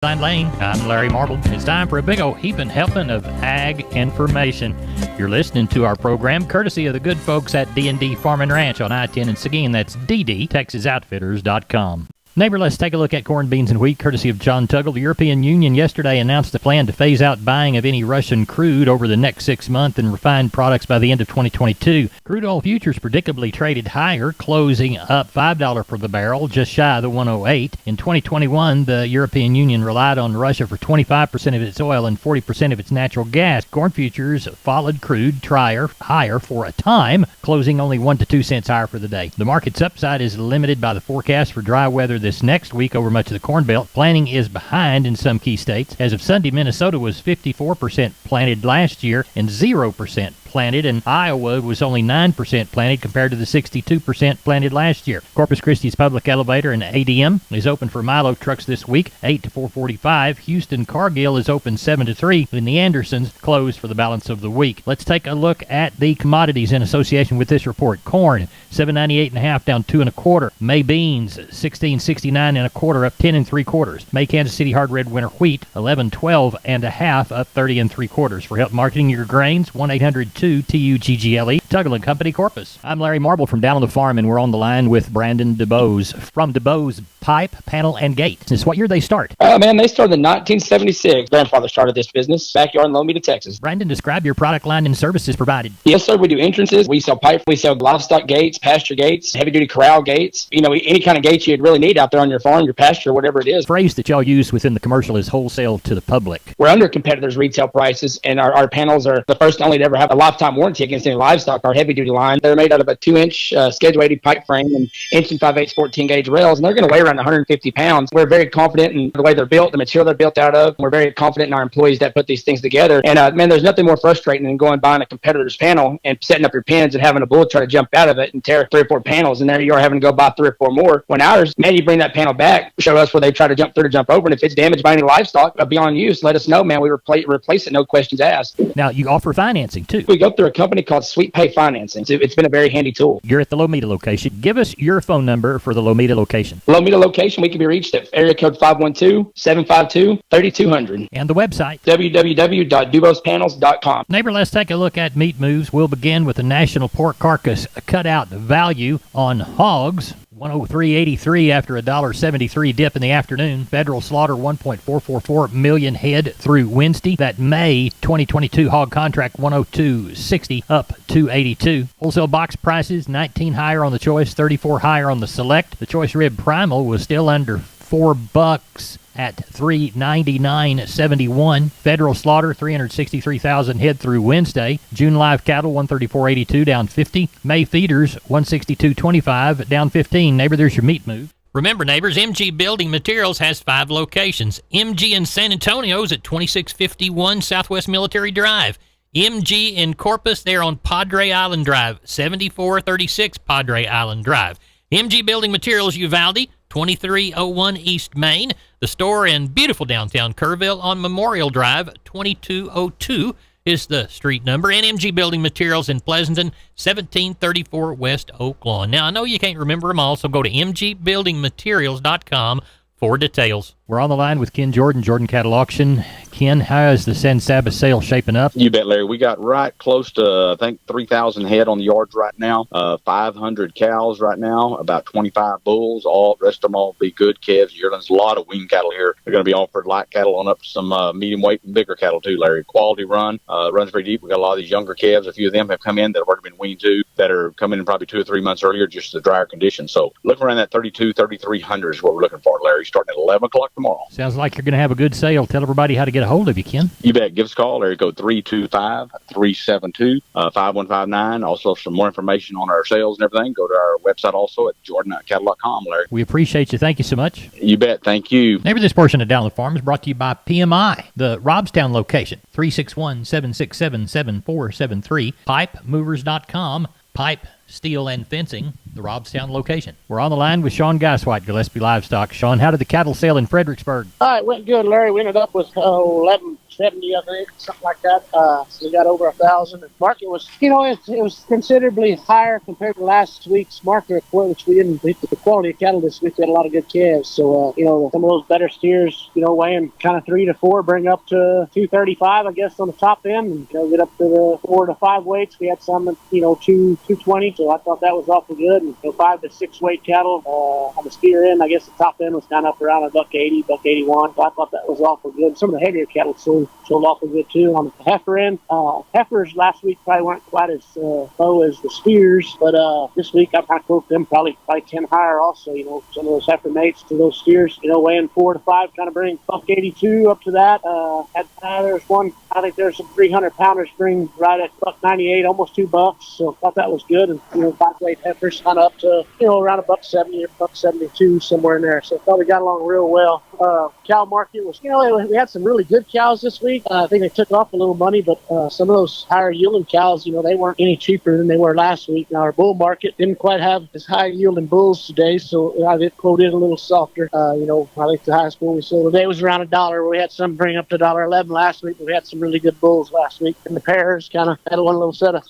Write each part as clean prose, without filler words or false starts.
Lane. I'm Larry Marble. It's time for a big old heaping helping of ag information. You're listening to our program courtesy of the good folks at D&D Farm and Ranch on I-10 in Seguin. That's ddtexasoutfitters.com. Neighbor, let's take a look at corn, beans, and wheat, courtesy of John Tuggle. The European Union yesterday announced a plan to phase out buying of any Russian crude over the next 6 months and refined products by the end of 2022. Crude oil futures predictably traded higher, closing up $5 per the barrel, just shy of the 108. In 2021, the European Union relied on Russia for 25% of its oil and 40% of its natural gas. Corn futures followed crude higher for a time, closing only 1 to 2 cents higher for the day. The market's upside is limited by the forecast for dry weather this next week over much of the Corn Belt. Planting is behind in some key states. As of Sunday, Minnesota was 54% planted last year and 0% planted, and Iowa was only 9% planted compared to the 62% planted last year. Corpus Christi's Public Elevator and ADM is open for Milo trucks this week, 8 to 4:45. Houston Cargill is open 7 to 3, and the Andersons closed for the balance of the week. Let's take a look at the commodities in association with this report. Corn, $7.98.5 down 2 1/4. May beans, $16.69 1/4 up 10 3/4. May Kansas City hard red winter wheat, $11.12 up 30 3/4. For help marketing your grains, 1-800-2-TUGGLE. Tuggle & Company, Corpus. I'm Larry Marble from down on the farm, and we're on the line with Brandon DeBose from DeBose Pipe, Panel, and Gate. This is what year they start? Man, they started in 1976. Grandfather started this business, backyard in Lomita, Texas. Brandon, describe your product line and services provided. Yes, sir. We do entrances. We sell pipe. We sell livestock gates, pasture gates, heavy-duty corral gates. You know, any kind of gates you'd really need out there on your farm, your pasture, whatever it is. The phrase that y'all use within the commercial is wholesale to the public. We're under competitors' retail prices, and our panels are the first and only to ever have a lifetime warranty against any livestock. Our heavy-duty line, they're made out of a 2-inch Schedule 80 pipe frame and 1 5/8 14-gauge rails, and they're going to weigh around 150 pounds. We're very confident in the way they're built, the material they're built out of. We're very confident in our employees that put these things together. And man, there's nothing more frustrating than going buying a competitor's panel and setting up your pins and having a bull try to jump out of it and tear 3 or 4 panels, and there you are having to go buy 3 or 4 more. When ours, man, you bring that panel back, show us where they try to jump through to jump over, and if it's damaged by any livestock beyond use, let us know, man. We replace it, no questions asked. Now, you offer financing, too. We go through a company called Sweet Pay Financing. It's been a very handy tool. You're at the Lomita location. Give us your phone number for the Lomita location. Lomita location, we can be reached at area code 512-752-3200. And the website? www.dubospanels.com. Neighbor, let's take a look at meat moves. We'll begin with the national pork carcass cutout value on hogs. 103.83 after a $1.73 dip in the afternoon. Federal slaughter 1.444 million head through Wednesday. That May 2022 hog contract 102.60 up 282. Wholesale box prices 19 higher on the choice, 34 higher on the select. The choice rib primal was still under $4 at $399.71. Federal slaughter 363,000 head through Wednesday. June live cattle 134.82 down 50. May feeders 162.25 down 15. Neighbor, there's your meat move. Remember, neighbors, MG Building Materials has 5 locations. MG in San Antonio's at 2651 Southwest Military Drive. MG in Corpus, they're on Padre Island Drive, 7436 Padre Island Drive. MG Building Materials, Uvalde, 2301 East Main. The store in beautiful downtown Kerrville on Memorial Drive, 2202 is the street number. And MG Building Materials in Pleasanton, 1734 West Oak Lawn. Now, I know you can't remember them all, so go to mgbuildingmaterials.com for details. We're on the line with Ken Jordan, Jordan Cattle Auction. Ken, how is the San Saba sale shaping up? You bet, Larry. We got right close to, I think, 3,000 head on the yards right now, 500 cows right now, about 25 bulls. All rest of them all be good calves, yearlings. A lot of wean cattle here. They're going to be offered light cattle on up to some medium weight and bigger cattle too, Larry. Quality run, runs very deep. We got a lot of these younger calves. A few of them have come in that have already been weaned too, that are coming in probably 2 or 3 months earlier, just the drier conditions. So looking around that 3,300 is what we're looking for, Larry, starting at 11 o'clock tomorrow. Sounds like you're going to have a good sale. Tell everybody how to get a hold of you, Ken. You bet. Give us a call, Larry. Go 325-372-5159. Also, some more information on our sales and everything. Go to our website also at jordancattle.com, Larry. We appreciate you. Thank you so much. You bet. Thank you. Neighbor, this portion of Down the Farm is brought to you by PMI, the Robstown location, 361-767-7473, pipemovers.com, pipe, steel, and fencing, the Robstown location. We're on the line with Sean Geiswhite, Gillespie Livestock. Sean, how did the cattle sale in Fredericksburg? It went good, Larry. We ended up with 11 $170, I think, something like that. So we got over 1,000. The market was, it was considerably higher compared to last week's market, which we didn't. The quality of cattle this week, we had a lot of good calves. So, some of those better steers, weighing kind of 3 to 4, bring up to 235, I guess, on the top end, and get up to the 4 to 5 weights. We had some, 220. So I thought that was awful good. And 5 to 6 weight cattle on the steer end, I guess the top end was kind of up around $180, $181. So I thought that was awful good. Some of the heavier cattle sold awful good too. On the heifer end, heifers last week probably weren't quite as low as the steers, but this week I kind of quote them probably 10 higher also. Some of those heifer mates to those steers, weighing 4 to 5, kind of bring $182 up to that. There's one, I think there's some 300 pounders bring right at $198, almost $2. So I thought that was good. And 5 weight heifers kind of up to around $170 or $172, somewhere in there. So I thought we got along real well. Cow market was, we had some really good cows this week. I think they took off a little money, but some of those higher yielding cows, they weren't any cheaper than they were last week. Now our bull market didn't quite have as high yielding bulls today, so I did quote it a little softer. I think the highest bull we sold today was around $1. We had some bring up to $1.11 last week, but we had some really good bulls last week. And the pairs kind of had one little set of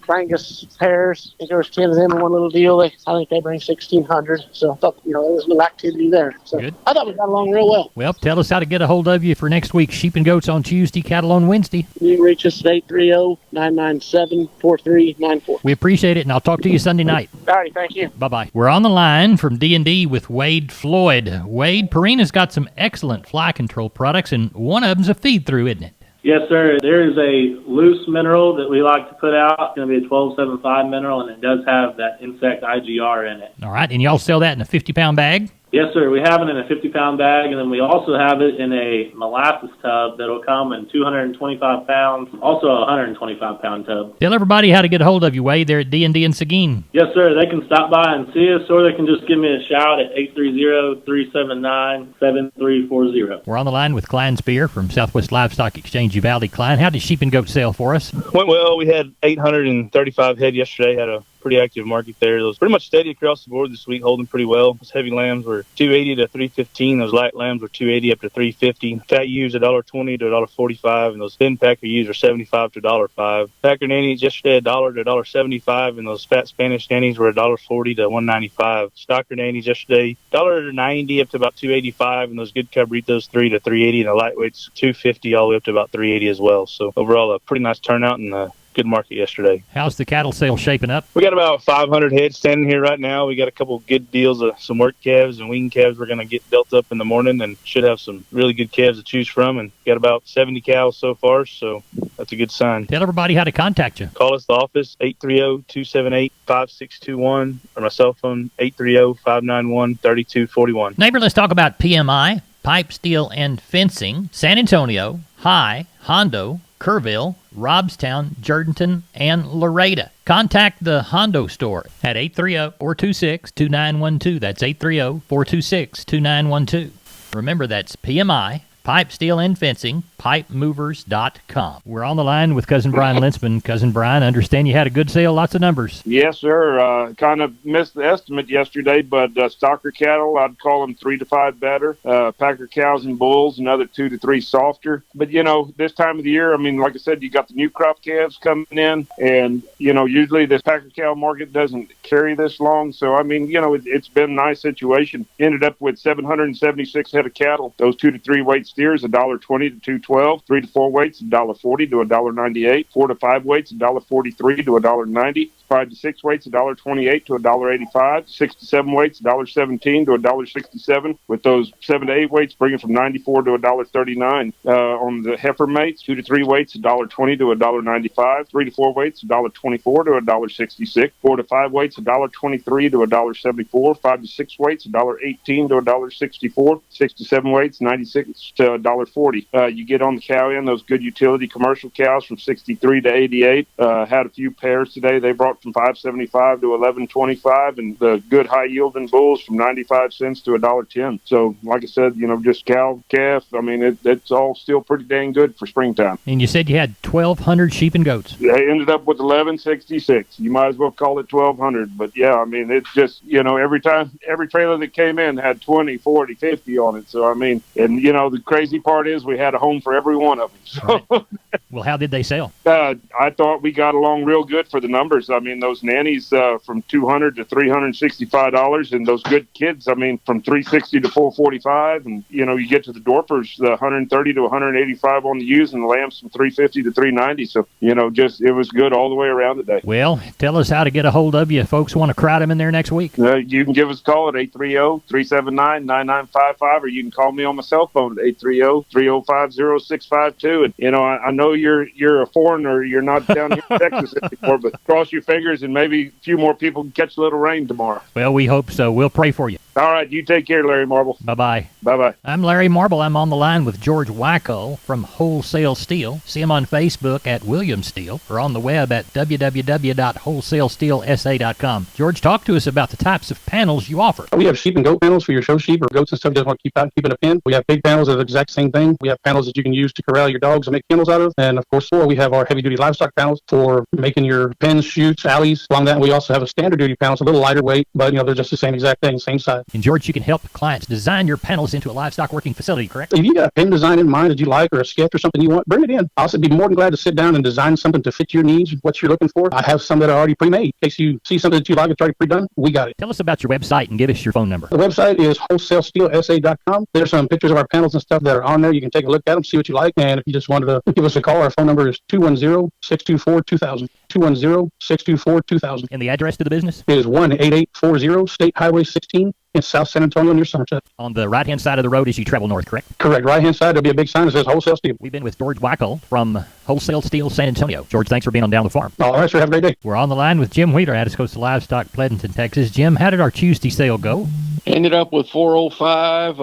Brangus pairs. I think there was 10 of them in one little deal. I think they bring 1,600. So I thought, there was a little activity there. So good. I thought we got along real well. Well, tell us how to get a hold of you for next week's Sheep and Goats on Tuesday, Cattle on Wednesday. You can reach us at 830-997-4394. We appreciate it, and I'll talk to you Sunday night. All right, thank you. Bye-bye. We're on the line from D&D with Wade Floyd. Wade, Purina's got some excellent fly control products, and one of them's a feed-through, isn't it? Yes, sir. There is a loose mineral that we like to put out. It's going to be a 1275 mineral, and it does have that insect IGR in it. All right, and y'all sell that in a 50-pound bag? Yes, sir. We have it in a 50-pound bag, and then we also have it in a molasses tub that'll come in 225 pounds, also a 125-pound tub. Tell everybody how to get a hold of you, Wade. They're at D&D in Seguin. Yes, sir. They can stop by and see us, or they can just give me a shout at 830-379-7340. We're on the line with Klein Spear from Southwest Livestock Exchange Uvalde. Klein, how did sheep and goat sell for us? Went well. We had 835 head yesterday. Had a pretty active market there. It was pretty much steady across the board this week, holding pretty well. Those heavy lambs were $280 to $315. Those light lambs were $280 up to $350. Fat ewes $1.20 to $1.45, and those thin packer ewes are $75 to $1.05. Packer nannies yesterday $1 to $1.75, and those fat Spanish nannies were $1.40 to $1.95. Stocker nannies yesterday $1.90 up to about $2.85, and those good cabritos $3 to $3.80, and the lightweights $2.50 all the way up to about $3.80 as well. So overall, a pretty nice turnout and good market yesterday. How's the cattle sale shaping up? We got about 500 heads standing here right now. We got a couple good deals of some work calves and wean calves we're going to get built up in the morning, and should have some really good calves to choose from, and got about 70 cows so far, so that's a good sign. Tell everybody how to contact you. Call us the office, 830-278-5621, or my cell phone, 830-591-3241. Neighbor, let's talk about PMI, Pipe, Steel, and Fencing, San Antonio, High, Hondo, Kerrville, Robstown, Jourdanton, and Laredo. Contact the Hondo store at 830-426-2912. That's 830-426-2912. Remember, that's PMI, Pipe, Steel, and Fencing, pipemovers.com. We're on the line with Cousin Brian Linsman. Cousin Brian, I understand you had a good sale, lots of numbers. Yes, sir. Kind of missed the estimate yesterday, but stocker cattle, I'd call them 3 to 5 better. Packer cows and bulls, another 2 to 3 softer. But, this time of the year, like I said, you got the new crop calves coming in, and, usually this Packer cow market doesn't carry this long. So, it's been a nice situation. Ended up with 776 head of cattle. Those 2 to 3 weight steers, $1.20 to $2.12. 3 to 4 weights, $1.40 to $1.98. 4 to 5 weights, $1.43 to $1.90. 5 to 6 weights, $1.28 to $1.85. 6 to 7 weights, $1.17 to $1.67. With those 7 to 8 weights, bringing from $94 to $1.39. On the heifer mates, 2 to 3 weights, $1.20 to $1.95. 3 to 4 weights, $1.24 to $1.66. 4 to 5 weights, $1.23 to $1.74. 5 to 6 weights, $1.18 to $1.64. 6 to 7 weights, $96 to $1.40. You get on the cow end, those good utility commercial cows from 63 to 88. Had a few pairs today. They brought milk from $5.75 to $11.25, and the good high yielding bulls from 95 cents to $1.10. So, like I said, just cow, calf. I mean, it's all still pretty dang good for springtime. And you said you had 1,200 sheep and goats. They ended up with 1166. You might as well call it 1,200. But yeah, I mean, it's just every trailer that came in had 20, 40, 50 on it. So I mean, and the crazy part is we had a home for every one of them. So, right. Well, how did they sell? I thought we got along real good for the numbers. I mean, those nannies from $200 to $365, and those good kids, I mean, from $360 to $445, and you get to the Dorpers, the $130 to $185 on the ewes, and the lambs from $350 to $390. So it was good all the way around today. Well, tell us how to get a hold of you if folks want to crowd them in there next week. You can give us a call at 830-379-9955, or you can call me on my cell phone at 830-305-0652. And I know you're a foreigner, you're not down here in Texas anymore, but cross your fingers and maybe a few more people can catch a little rain tomorrow. Well, we hope so. We'll pray for you. All right, you take care, Larry Marble. Bye-bye. Bye-bye. I'm Larry Marble. I'm on the line with George Wyckoff from Wholesale Steel. See him on Facebook at William Steel or on the web at www.wholesalesteelsa.com. George, talk to us about the types of panels you offer. We have sheep and goat panels for your show sheep or goats and stuff you just want to keep out and keep in a pen. We have big panels that are the exact same thing. We have panels that you can use to corral your dogs and make kennels out of. And of course, we have our heavy-duty livestock panels for making your pens, chutes, alleys. Along that, we also have a standard duty panel. It's a little lighter weight, but they're just the same exact thing, same size. And George, you can help clients design your panels into a livestock working facility, correct? If you got a pen design in mind that you like or a sketch or something you want, bring it in. I'll be more than glad to sit down and design something to fit your needs, what you're looking for. I have some that are already pre-made. In case you see something that you like that's already pre-done, we got it. Tell us about your website and give us your phone number. The website is wholesalesteelsa.com. There's some pictures of our panels and stuff that are on there. You can take a look at them, see what you like. And if you just wanted to give us a call, our phone number is 210-624-2000. 210-624-2000. And the address to the business? It is 18840 State Highway 16 in South San Antonio near Somerset. On the right-hand side of the road as you travel north, correct? Correct. Right-hand side, there'll be a big sign that says Wholesale Steel. We've been with George Wyckoff from Wholesale Steel San Antonio. George, thanks for being on Down the Farm. All right, sir. Have a great day. We're on the line with Jim Wheeler, Atascosa Livestock, Pleasanton, Texas. Jim, how did our Tuesday sale go? Ended up with 405.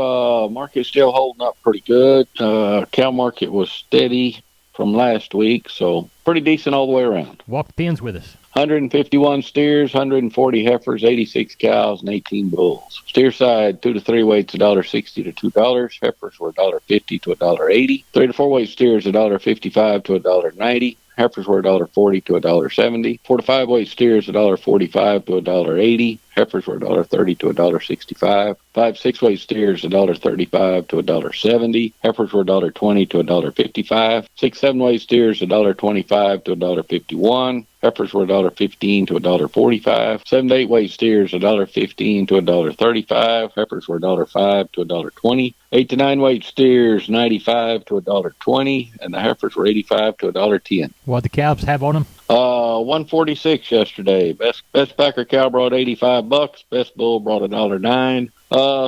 Market's still holding up pretty good. Cow market was steady from last week, so pretty decent all the way around. Walk the pens with us. 151 steers, 140 heifers, 86 cows, and 18 bulls. Steer side, 2 to 3 weights, $1.60 to $2. Heifers were $1.50 to $1.80. 3 to 4 weight steers, $1.55 to $1.90. Heifers were $1.40 to $1.70. 4 to 5 weight steers, $1.45 to $1.80. Heifers were $1.30 to $1.65. 5 6 weight steers, $1.35 to $1.70. Heifers were $1.20 to $1.55. 6 7 weight steers, $1.25 to $1.51. Heifers were $1.15 to $1.45. 7 to 8 weight steers, $1.15 to $1.35. Heifers were $1.05 to $1.20. 8 to 9 weight steers, $95 to $1.20, and the heifers were $85 to $1.10. What the cows have on them? 146 yesterday. Best packer cow brought $85. Best bull brought $1.09.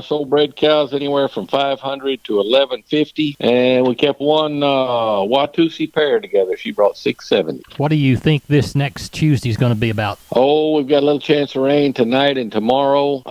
Sold bred cows anywhere from $500 to $1,150, and we kept one Watusi pair together. She brought $670. What do you think this next Tuesday is going to be about? Oh, we've got a little chance of rain tonight and tomorrow.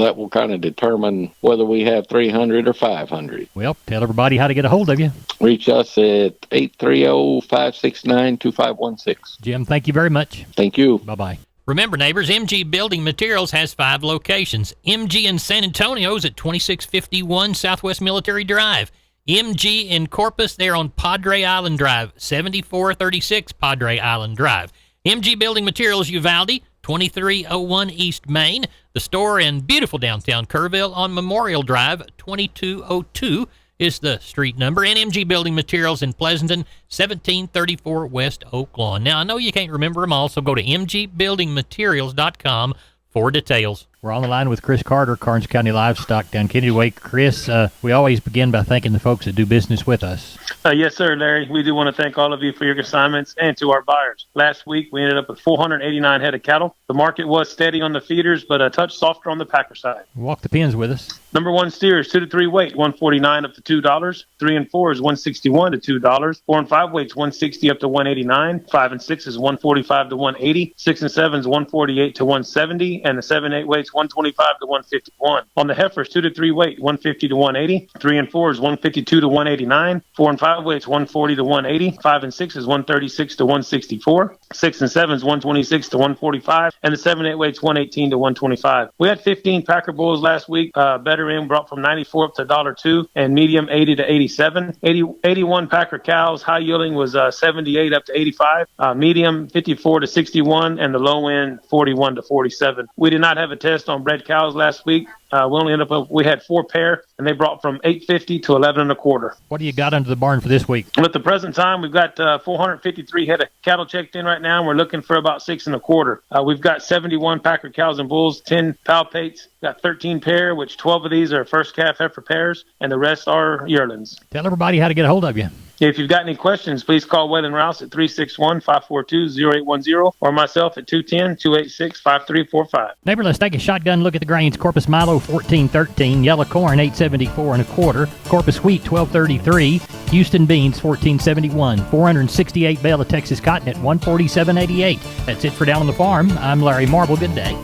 That will kind of determine whether we have 300 or 500. Well, tell everybody how to get a hold of you. Reach us at 830-569-2516. Jim, thank you very much. Thank you. Bye-bye. Remember, neighbors, MG Building Materials has 5 locations. MG in San Antonio is at 2651 Southwest Military Drive. MG in Corpus, they're on Padre Island Drive, 7436 Padre Island Drive. MG Building Materials Uvalde, 2301 East Main. The store in beautiful downtown Kerrville on Memorial Drive, 2202 is the street number. And MG Building Materials in Pleasanton, 1734 West Oak Lawn. Now, I know you can't remember them all, so go to mgbuildingmaterials.com for details. We're on the line with Chris Carter, Karnes County Livestock down Kennedy Way. Chris, we always begin by thanking the folks that do business with us. Yes, sir, Larry. We do want to thank all of you for your consignments and to our buyers. Last week, we ended up with 489 head of cattle. The market was steady on the feeders, but a touch softer on the packer side. Walk the pens with us. Number 1 steers, 2 to 3 weight, $149 up to $2. 3 and 4 is $161 to $2. 4 and 5 weights, $160 up to $189. 5 and 6 is $145 to $180. 6 and 7 is $148 to $170, and the 7 8 weights weights, 125 to 151. On the heifers, 2 to 3 weight, 150 to 180. 3 and 4 is 152 to 189. 4 and 5 weights, 140 to 180. 5 and 6 is 136 to 164. 6 and 7 is 126 to 145. And the 7 and 8 weights, 118 to 125. We had 15 Packer bulls last week. Better end brought from 94 up to $1.02, and medium 80 to 87. 81 Packer cows. High yielding was 78 up to 85. Medium 54 to 61, and the low end 41 to 47. We did not have a test on bred cows last week. We only ended up we had 4 pair, and they brought from 850 to 11 1/4. What do you got under the barn for this week? At the present time, we've got 453 head of cattle checked in right now, and we're looking for about 6 1/4. We've got 71 Packer cows and bulls, 10 palpates, got 13 pair, which 12 of these are first calf heifer pairs, and the rest are yearlings. Tell everybody how to get a hold of you. If you've got any questions, please call Waylon Rouse at 361-542-0810 or myself at 210-286-5345. Neighbor, let's take a shotgun look at the grains. Corpus Milo 14.13, yellow corn 8.74 1/4, Corpus wheat 12.33, Houston beans 14.71, 468 bale of Texas cotton at 147.88. That's it for Down on the Farm. I'm Larry Marble. Good day.